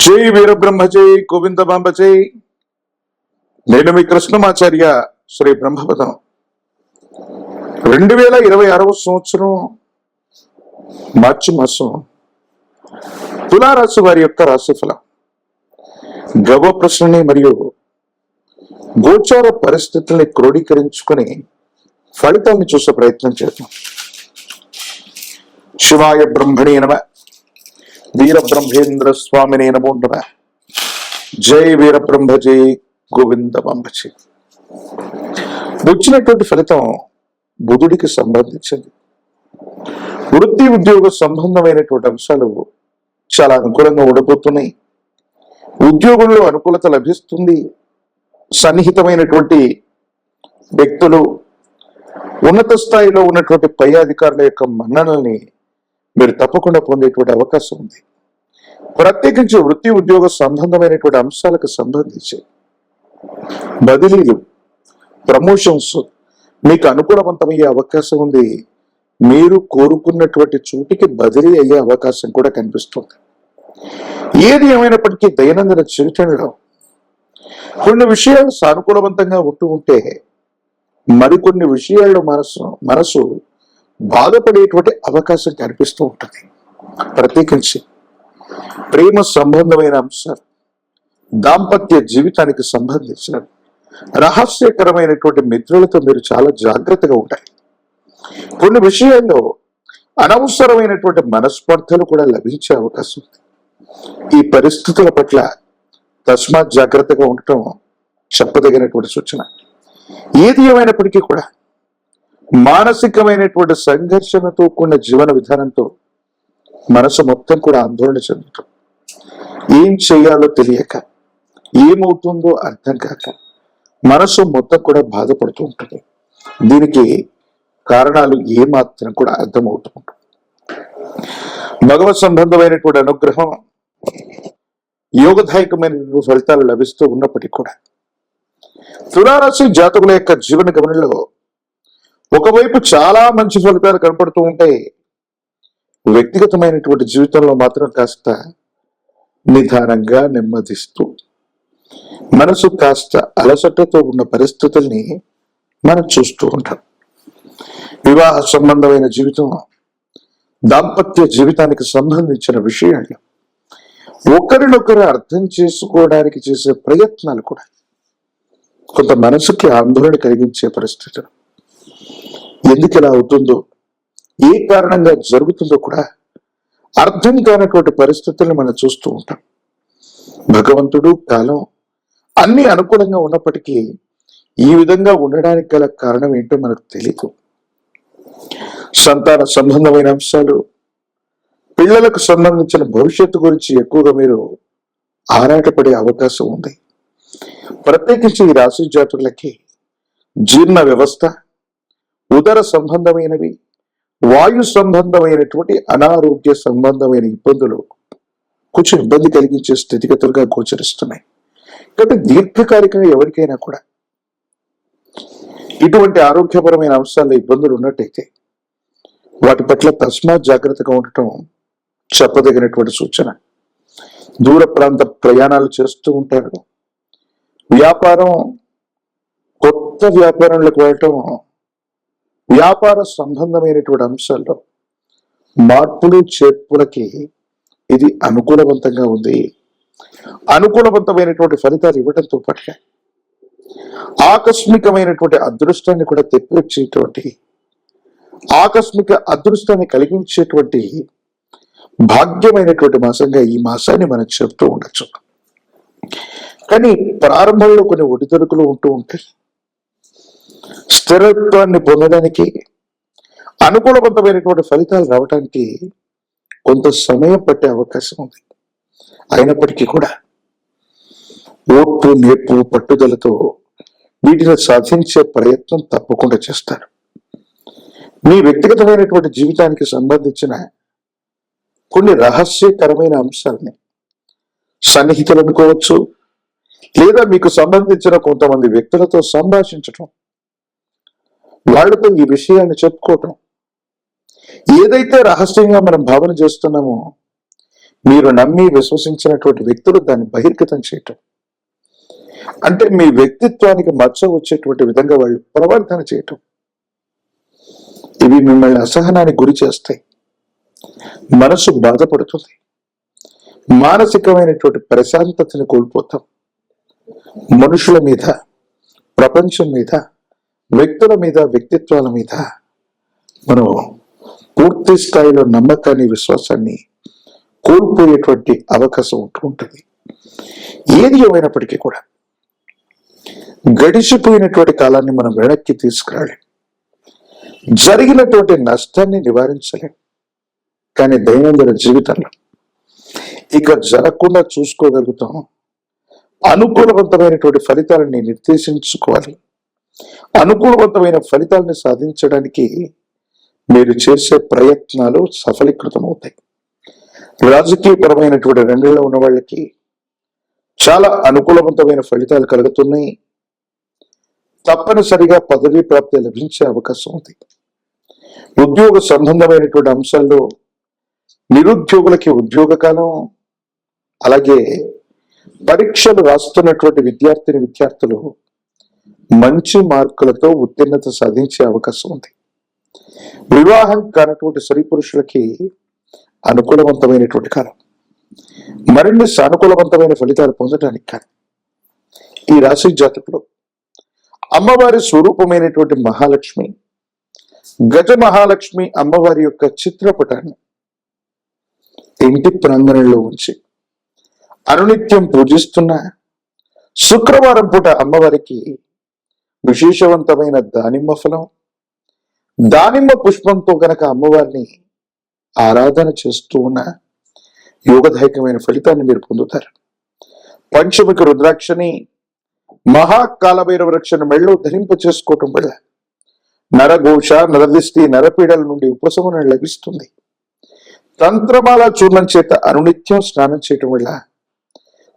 జై వీరబ్రహ్మ జై గోవిందమాంబ జై. నేను మీ కృష్ణమాచార్య శ్రీ బ్రహ్మపదం. 2026వ సంవత్సరం మార్చి మాసం తులారాశి వారి యొక్క రాశిఫలం, గవ ప్రశ్నని మరియు గోచార పరిస్థితుల్ని క్రోడీకరించుకొని ఫలితాన్ని చూసే ప్రయత్నం చేద్దాం. శివాయ బ్రహ్మణే నమః. వీరబ్రహ్మేంద్ర స్వామినే నమో నమః. జై వీరబ్రహ్మ జై గోవిందమాంబ జై. వచ్చినటువంటి ఫలితం బుధుడికి సంబంధించింది. వృత్తి ఉద్యోగ సంబంధమైనటువంటి అంశాలు చాలా అనుకూలంగా ఉండబోతున్నాయి. ఉద్యోగంలో అనుకూలత లభిస్తుంది. సన్నిహితమైనటువంటి వ్యక్తులు, ఉన్నత స్థాయిలో ఉన్నటువంటి పై అధికారుల యొక్క మన్ననల్ని మీరు తప్పకుండా పొందేటువంటి అవకాశం ఉంది. ప్రత్యేకించి వృత్తి ఉద్యోగ సంబంధమైనటువంటి అంశాలకు సంబంధించి బదిలీలు, ప్రమోషన్స్ మీకు అనుకూలవంతమయ్యే అవకాశం ఉంది. మీరు కోరుకున్నటువంటి చోటికి బదిలీ అయ్యే అవకాశం కూడా కనిపిస్తుంది. ఏది ఏమైనప్పటికీ దైనందిన జీవితంలో కొన్ని విషయాలు సానుకూలవంతంగా ఉంటే మరికొన్ని విషయాల్లో మనసు బాధపడేటువంటి అవకాశం కనిపిస్తూ ఉంటుంది. ప్రత్యేకించి ప్రేమ సంబంధమైన అంశాలు, దాంపత్య జీవితానికి సంబంధించిన రహస్యకరమైనటువంటి మిత్రులతో మీరు చాలా జాగ్రత్తగా ఉంటాయి. కొన్ని విషయాల్లో అనవసరమైనటువంటి మనస్పర్ధలు కూడా లభించే అవకాశం ఉంది. ఈ పరిస్థితుల పట్ల తస్మాత్ జాగ్రత్తగా ఉండటం చెప్పదగినటువంటి సూచన. ఏది ఏమైనప్పటికీ కూడా మానసికమైనటువంటి సంఘర్షణతో కూడిన జీవన విధానంతో మనసు మొత్తం కూడా ఆందోళన చెందుతుంది. ఏం చేయాలో తెలియక, ఏమవుతుందో అర్థం కాక మనసు మొత్తం కూడా బాధపడుతూ ఉంటుంది. దీనికి కారణాలు ఏమాత్రం కూడా అర్థమవుతూ ఉంటుంది. భగవత్ సంబంధమైనటువంటి అనుగ్రహం, యోగదాయకమైనటువంటి ఫలితాలు లభిస్తూ ఉన్నప్పటికీ కూడా తులారాశి జాతకుల యొక్క జీవన గమనంలో ఒకవైపు చాలా మంచి ఫలితాలు కనపడుతూ ఉంటాయి. వ్యక్తిగతమైనటువంటి జీవితంలో మాత్రం కాస్త నిదానంగా నెమ్మదిస్తూ మనసు కాస్త అలసటతో ఉన్న పరిస్థితుల్ని మనం చూస్తూ ఉంటాం. వివాహ సంబంధమైన జీవితం, దాంపత్య జీవితానికి సంబంధించిన విషయాలు ఒకరినొకరు అర్థం చేసుకోవడానికి చేసే ప్రయత్నాలు కూడా కొంత మనసుకి ఆందోళన కలిగించే పరిస్థితులు. ఎందుకు ఇలా అవుతుందో, ఏ కారణంగా జరుగుతుందో కూడా అర్థం కానటువంటి పరిస్థితులను మనం చూస్తూ ఉంటాం. భగవంతుడు, కాలం అన్ని అనుకూలంగా ఉన్నప్పటికీ ఈ విధంగా ఉండడానికి గల కారణం ఏంటో మనకు తెలియదు. సంతాన సంబంధమైన అంశాలు, పిల్లలకు సంబంధించిన భవిష్యత్తు గురించి ఎక్కువగా మీరు ఆరాటపడే అవకాశం ఉంది. ప్రత్యేకించి ఈ రాశి జాతకులకి జీర్ణ వ్యవస్థ, ఉదర సంబంధమైనవి, వాయు సంబంధమైనటువంటి అనారోగ్య సంబంధమైన ఇబ్బందులు కొంచెం ఇబ్బంది కలిగించే స్థితిగతులుగా గోచరిస్తున్నాయి. కాబట్టి దీర్ఘకాలికంగా ఎవరికైనా కూడా ఇటువంటి ఆరోగ్యపరమైన అంశాల్లో ఇబ్బందులు ఉన్నట్టయితే వాటి పట్ల తస్మాత్ జాగ్రత్తగా ఉండటం చెప్పదగినటువంటి సూచన. దూర ప్రాంత ప్రయాణాలు చేస్తూ ఉంటారు. వ్యాపారం, కొత్త వ్యాపారంలోకి వెళ్ళటం, వ్యాపార సంబంధమైనటువంటి అంశాల్లో మార్పులు చేర్పులకి ఇది అనుకూలవంతంగా ఉంది. అనుకూలవంతమైనటువంటి ఫలితాలు ఇవ్వడంతో పాటు ఆకస్మికమైనటువంటి అదృష్టాన్ని కూడా తెప్పించేటువంటి, ఆకస్మిక అదృష్టాన్ని కలిగించేటువంటి భాగ్యమైనటువంటి మాసంగా ఈ మాసాన్ని మనం చెప్తూ ఉండొచ్చు. కానీ ప్రారంభంలో కొన్ని ఒడిదొడుకులు ఉంటూ ఉంటాయి. స్థిరత్వాన్ని పొందడానికి, అనుకూలవంతమైనటువంటి ఫలితాలు రావడానికి కొంత సమయం పట్టే అవకాశం ఉంది. అయినప్పటికీ కూడా ఓర్పు, నేర్పు, పట్టుదలతో వీటిని సాధించే ప్రయత్నం తప్పకుండా చేస్తారు. మీ వ్యక్తిగతమైనటువంటి జీవితానికి సంబంధించిన కొన్ని రహస్యకరమైన అంశాలని సన్నిహితులు అనుకోవచ్చు, లేదా మీకు సంబంధించిన కొంతమంది వ్యక్తులతో సంభాషించటం, వాళ్ళతో ఈ విషయాన్ని చెప్పుకోవటం, ఏదైతే రహస్యంగా మనం భావన చేస్తున్నామో మీరు నమ్మి విశ్వసించినటువంటి వ్యక్తులు దాన్ని బహిర్గతం చేయటం, అంటే మీ వ్యక్తిత్వానికి మచ్చ వచ్చేటువంటి విధంగా వాళ్ళు ప్రవర్తన చేయటం, ఇవి మిమ్మల్ని అసహనానికి గురి చేస్తాయి. మనసు బాధపడుతుంది, మానసికమైనటువంటి ప్రశాంతతని కోల్పోతాం. మనుషుల మీద, ప్రపంచం మీద, వ్యక్తుల మీద, వ్యక్తిత్వాల మీద మనం పూర్తి స్థాయిలో నమ్మకాన్ని, విశ్వాసాన్ని కోల్పోయేటువంటి అవకాశం ఉంటుంది. ఏది ఏమైనప్పటికీ కూడా గడిచిపోయినటువంటి కాలాన్ని మనం వెనక్కి తీసుకురాలేం, జరిగినటువంటి నష్టాన్ని నివారించలేం. కానీ దైనందిన జీవితంలో ఇక జరగకుండా చూసుకోగలుగుతాం. అనుకూలవంతమైనటువంటి ఫలితాలని నిర్దేశించుకోవాలి. అనుకూలవంతమైన ఫలితాలని సాధించడానికి మీరు చేసే ప్రయత్నాలు సఫలీకృతమవుతాయి. రాజకీయపరమైనటువంటి రంగంలో ఉన్న వాళ్ళకి చాలా అనుకూలవంతమైన ఫలితాలు కలుగుతున్నాయి. తప్పనిసరిగా పదవీ ప్రాప్తి లభించే అవకాశం ఉంది. ఉద్యోగ సంబంధమైనటువంటి అంశాల్లో నిరుద్యోగులకి ఉద్యోగ కాలం, అలాగే పరీక్షలు రాస్తున్నటువంటి విద్యార్థులు మంచి మార్కులతో ఉత్తీర్ణత సాధించే అవకాశం ఉంది. వివాహం కానటువంటి స్త్రీ పురుషులకి అనుకూలవంతమైనటువంటి కాలం. మరిన్ని సానుకూలవంతమైన ఫలితాలు పొందడానికి కానీ ఈ రాశి జాతకులు అమ్మవారి స్వరూపమైనటువంటి మహాలక్ష్మి, గజ మహాలక్ష్మి అమ్మవారి యొక్క చిత్రపటాన్ని ఇంటి ప్రాంగణంలో ఉంచి అనునిత్యం పూజిస్తున్న శుక్రవారం పూట అమ్మవారికి విశేషవంతమైన దానిమ్మ ఫలం, దానిమ్మ పుష్పంతో గనక అమ్మవారిని ఆరాధన చేస్తూ ఉన్న యోగదాయకమైన ఫలితాన్ని మీరు పొందుతారు. పంచముఖి రుద్రాక్షని, మహాకాలభైరవ వృక్షను మెళ్ళో ధరింప చేసుకోవటం వల్ల నరఘోష, నరదిష్టి, నరపీడల నుండి ఉపశమనం లభిస్తుంది. తంత్రమాల చూర్ణం చేత అనునిత్యం స్నానం చేయటం వల్ల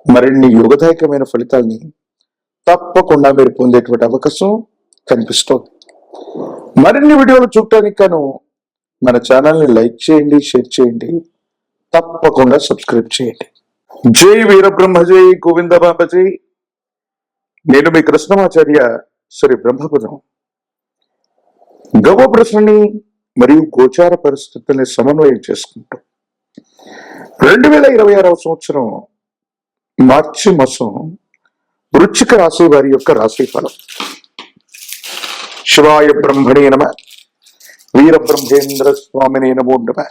మరిన్ని యోగదాయకమైన ఫలితాల్ని తప్పకుండా మీరు పొందేటువంటి అవకాశం కనిపిస్తోంది. మరిన్ని వీడియోలు చూడటానికి గాను మన ఛానల్ని లైక్ చేయండి, షేర్ చేయండి, తప్పకుండా సబ్స్క్రైబ్ చేయండి. జై వీరబ్రహ్మ, జై గోవింద బాబాజీ. నేను మీ కృష్ణమాచార్య, శ్రీ బ్రహ్మపదం. గవ ప్రశ్నని మరియు గోచార పరిస్థితుల్ని సమన్వయం చేసుకుంటూ 2026వ సంవత్సరం మార్చి మాసం వృశ్చిక రాశి వారి యొక్క రాశి ఫలం. శివాయ బ్రహ్మణే నమః, వీరబ్రహ్మేంద్ర స్వామినే నమో నమః.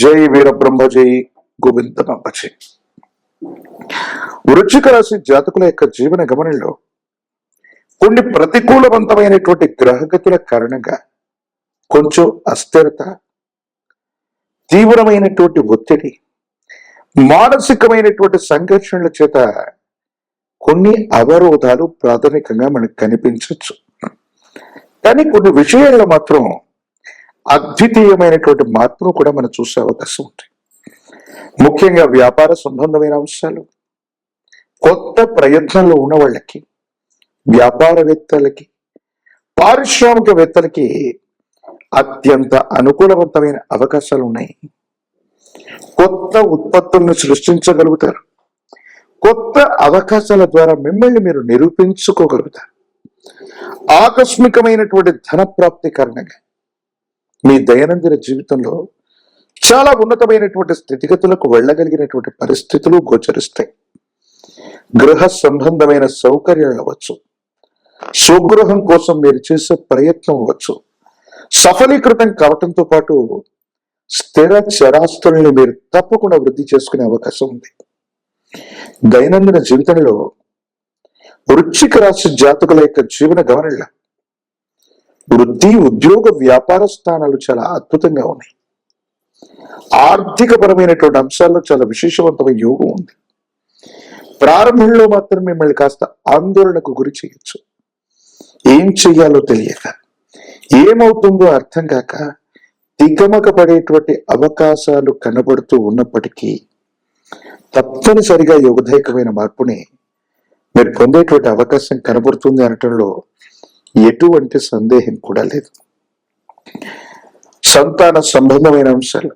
జై వీరబ్రహ్మ, జై గోవింద బాబాజీ. వృశ్చిక రాశి జాతకుల యొక్క జీవన గమనంలో కొన్ని ప్రతికూలవంతమైనటువంటి గ్రహగతుల కారణంగా కొంచెం అస్థిరత, తీవ్రమైనటువంటి ఒత్తిడి, మానసికమైనటువంటి సంఘర్షణల చేత కొన్ని అవరోధాలు ప్రాథమికంగా మనకు కనిపించవచ్చు. కానీ కొన్ని విషయాల్లో మాత్రం అద్వితీయమైనటువంటి మార్పును కూడా మనం చూసే అవకాశం ఉంది. ముఖ్యంగా వ్యాపార సంబంధమైన అంశాలు, కొత్త ప్రయత్నంలో ఉన్న వాళ్ళకి, వ్యాపారవేత్తలకి, పారిశ్రామికవేత్తలకి అత్యంత అనుకూలవంతమైన అవకాశాలు ఉన్నాయి. కొత్త ఉత్పత్తులను సృష్టించగలుగుతారు. కొత్త అవకాశాల ద్వారా మిమ్మల్ని మీరు నిరూపించుకోగలుగుతారు. ఆకస్మికమైనటువంటి ధన ప్రాప్తి కారణంగా మీ దైనందిన జీవితంలో చాలా ఉన్నతమైనటువంటి స్థితిగతులకు వెళ్ళగలిగినటువంటి పరిస్థితులు గోచరిస్తాయి. గృహ సంబంధమైన సౌకర్యాలు అవ్వచ్చు, స్వగృహం కోసం మీరు చేసే ప్రయత్నం అవ్వచ్చు, సఫలీకృతం కావటంతో పాటు స్థిర చరాస్తుల్ని మీరు తప్పకుండా వృద్ధి చేసుకునే అవకాశం ఉంది. దైనందిన జీవితంలో వృశ్చిక రాశి జాతకుల యొక్క జీవన గమనంలో వృత్తి, ఉద్యోగ, వ్యాపార స్థానాలు చాలా అద్భుతంగా ఉన్నాయి. ఆర్థిక పరమైనటువంటి అంశాల్లో చాలా విశేషవంతమైన యోగం ఉంది. ప్రారంభంలో మాత్రం మిమ్మల్ని కాస్త ఆందోళనకు గురి చేయొచ్చు. ఏం చెయ్యాలో తెలియక, ఏమవుతుందో అర్థం కాక తికమక పడేటువంటి అవకాశాలు కనబడుతూ ఉన్నప్పటికీ తప్పనిసరిగా యోగదాయకమైన మార్పుని మీరు పొందేటువంటి అవకాశం కనబడుతుంది అనటంలో ఎటువంటి సందేహం కూడా లేదు. సంతాన సంబంధమైన అంశాలు,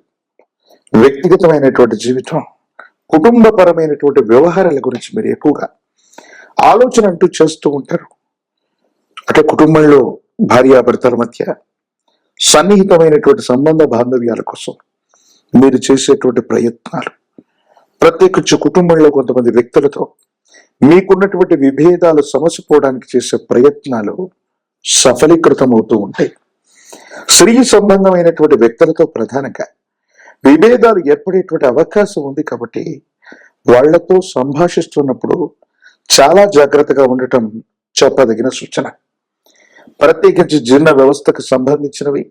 వ్యక్తిగతమైనటువంటి జీవితం, కుటుంబపరమైనటువంటి వ్యవహారాల గురించి మీరు ఎక్కువగా ఆలోచన అంటూ చేస్తూ ఉంటారు. అంటే కుటుంబంలో భార్యాభర్తల మధ్య సన్నిహితమైనటువంటి సంబంధ బాంధవ్యాల కోసం మీరు చేసేటువంటి ప్రయత్నాలు, ప్రత్యేకించి కుటుంబంలో కొంతమంది వ్యక్తులతో మీకున్నటువంటి విభేదాలు సమసిపోవడానికి చేసే ప్రయత్నాలు సఫలీకృతం అవుతూ ఉంటాయి. స్త్రీ సంబంధమైనటువంటి వ్యక్తులతో ప్రధానంగా విభేదాలు ఏర్పడేటువంటి అవకాశం ఉంది. కాబట్టి వాళ్లతో సంభాషిస్తున్నప్పుడు చాలా జాగ్రత్తగా ఉండటం చెప్పదగిన సూచన. ప్రత్యేకించి జీర్ణ వ్యవస్థకు సంబంధించినవి,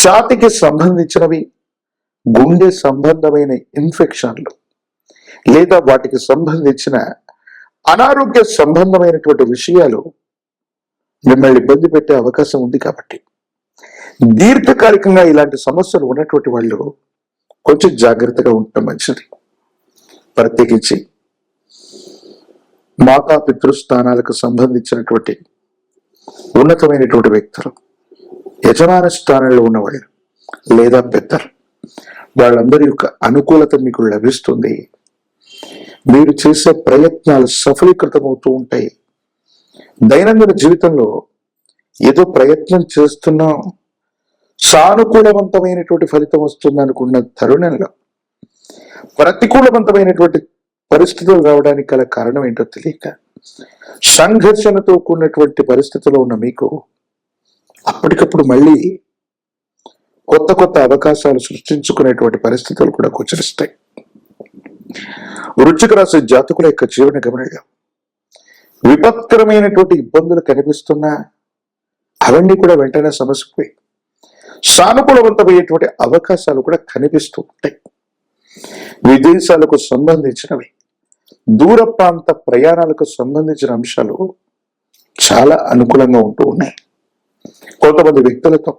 ఛాతికి సంబంధించినవి, గుండె సంబంధమైన ఇన్ఫెక్షన్లు లేదా వాటికి సంబంధించిన అనారోగ్య సంబంధమైనటువంటి విషయాలు మిమ్మల్ని ఇబ్బంది పెట్టే అవకాశం ఉంది. కాబట్టి దీర్ఘకాలికంగా ఇలాంటి సమస్యలు ఉన్నటువంటి వాళ్ళు కొంచెం జాగ్రత్తగా ఉండటం మంచిది. ప్రత్యేకించి మాతా పితృస్థానాలకు సంబంధించినటువంటి ఉన్నతమైనటువంటి వ్యక్తులు, యజమాన స్థానంలో ఉన్నవాళ్ళు లేదా పెద్దలు, వాళ్ళందరి యొక్క అనుకూలత మీకు లభిస్తుంది. మీరు చేసే ప్రయత్నాలు సఫలీకృతమవుతూ ఉంటాయి. దైనందిన జీవితంలో ఏదో ప్రయత్నం చేస్తున్నాం, సానుకూలవంతమైనటువంటి ఫలితం వస్తుంది అనుకున్న తరుణంలో ప్రతికూలవంతమైనటువంటి పరిస్థితులు రావడానికి గల కారణం ఏంటో తెలియక సంఘర్షణతో కూడినటువంటి పరిస్థితిలో ఉన్న మీకు అప్పటికప్పుడు మళ్ళీ కొత్త కొత్త అవకాశాలు సృష్టించుకునేటువంటి పరిస్థితులు కూడా గోచరిస్తాయి. వృశ్చిక రాశి జాతకుల యొక్క జీవన గమనంలో విపత్కరమైనటువంటి ఇబ్బందులు కనిపిస్తున్నా అవన్నీ కూడా వెంటనే సమస్యపోయి సానుకూలవంతమయ్యేటువంటి అవకాశాలు కూడా కనిపిస్తూ ఉంటాయి. విదేశాలకు సంబంధించినవి, దూర ప్రాంత ప్రయాణాలకు సంబంధించిన అంశాలు చాలా అనుకూలంగా ఉంటూ ఉన్నాయి. కొంతమంది వ్యక్తులతో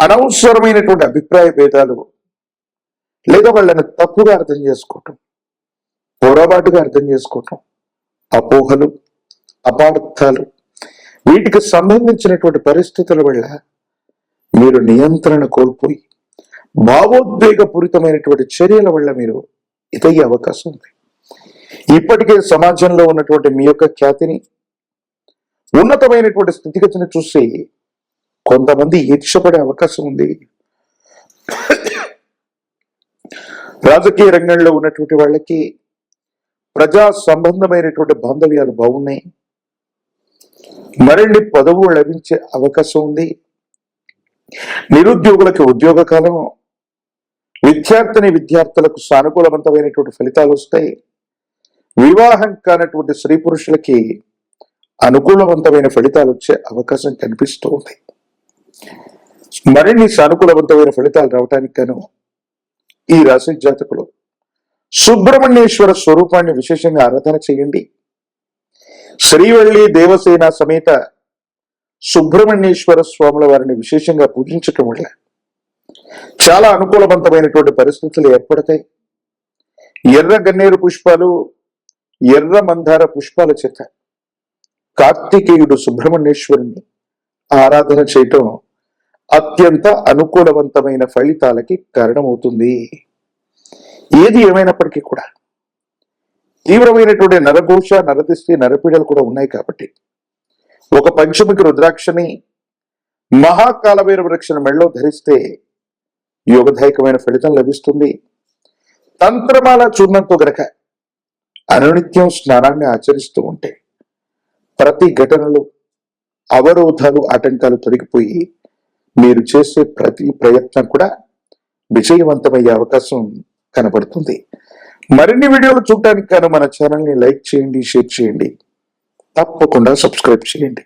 అనవసరమైనటువంటి అభిప్రాయ భేదాలు లేదా వాళ్ళని తప్పుగా అర్థం చేసుకోవటం, పొరపాటుగా అర్థం చేసుకోవటం, అపోహలు, అపార్థాలు, వీటికి సంబంధించినటువంటి పరిస్థితుల వల్ల మీరు నియంత్రణ కోల్పోయి భావోద్వేగపూరితమైనటువంటి చర్యల వల్ల మీరు ఇదయ్యే అవకాశం ఉంది. ఇప్పటికే సమాజంలో ఉన్నటువంటి మీ యొక్క ఖ్యాతిని, ఉన్నతమైనటువంటి స్థితిగతిని చూసి కొంతమంది ఈర్ష్యపడే అవకాశం ఉంది. రాజకీయ రంగంలో ఉన్నటువంటి వాళ్ళకి ప్రజా సంబంధమైనటువంటి బాంధవ్యాలు బాగున్నాయి. మరిన్ని పదవులు లభించే అవకాశం ఉంది. నిరుద్యోగులకు ఉద్యోగ కాలం, విద్యార్థులకు సానుకూలవంతమైనటువంటి ఫలితాలు వస్తాయి. వివాహం కానటువంటి స్త్రీ పురుషులకి అనుకూలవంతమైన ఫలితాలు వచ్చే అవకాశం కనిపిస్తూ ఉంది. మరిన్ని సానుకూలవంతమైన ఫలితాలు రావటానికి గాను ఈ రాశి జాతకులు సుబ్రహ్మణ్యేశ్వర స్వరూపాన్ని విశేషంగా ఆరాధన చేయండి. శ్రీవల్లి దేవసేన సమేత సుబ్రహ్మణ్యేశ్వర స్వాముల వారిని విశేషంగా పూజించటం వల్ల చాలా అనుకూలవంతమైనటువంటి పరిస్థితులు ఏర్పడతాయి. ఎర్ర గన్నేరు పుష్పాలు, ఎర్ర మందార పుష్పాల చేత కార్తికేయుడు సుబ్రహ్మణ్యేశ్వరుని ఆరాధన చేయటం అత్యంత అనుకూలవంతమైన ఫలితాలకి కారణమవుతుంది. ఏది ఏమైనప్పటికీ కూడా తీవ్రమైనటువంటి నరఘోష, నరదిష్టి, నరపీడలు కూడా ఉన్నాయి. కాబట్టి ఒక పంచముఖి రుద్రాక్షని, మహాకాలభైర వృక్షను మెళ్ళలో ధరిస్తే యోగదాయకమైన ఫలితం లభిస్తుంది. తంత్రమాల చూర్ణంతో గనక అనునిత్యం స్నానాన్ని ఆచరిస్తూ ఉంటే ప్రతి ఘటనలు, అవరోధాలు, ఆటంకాలు తొలగిపోయి మీరు చేసే ప్రతి ప్రయత్నం కూడా విజయవంతమయ్యే అవకాశం కనబడుతుంది. మరిన్ని వీడియోలు చూడటానికి గాను మన ఛానల్ని లైక్ చేయండి, షేర్ చేయండి, తప్పకుండా సబ్స్క్రైబ్ చేయండి.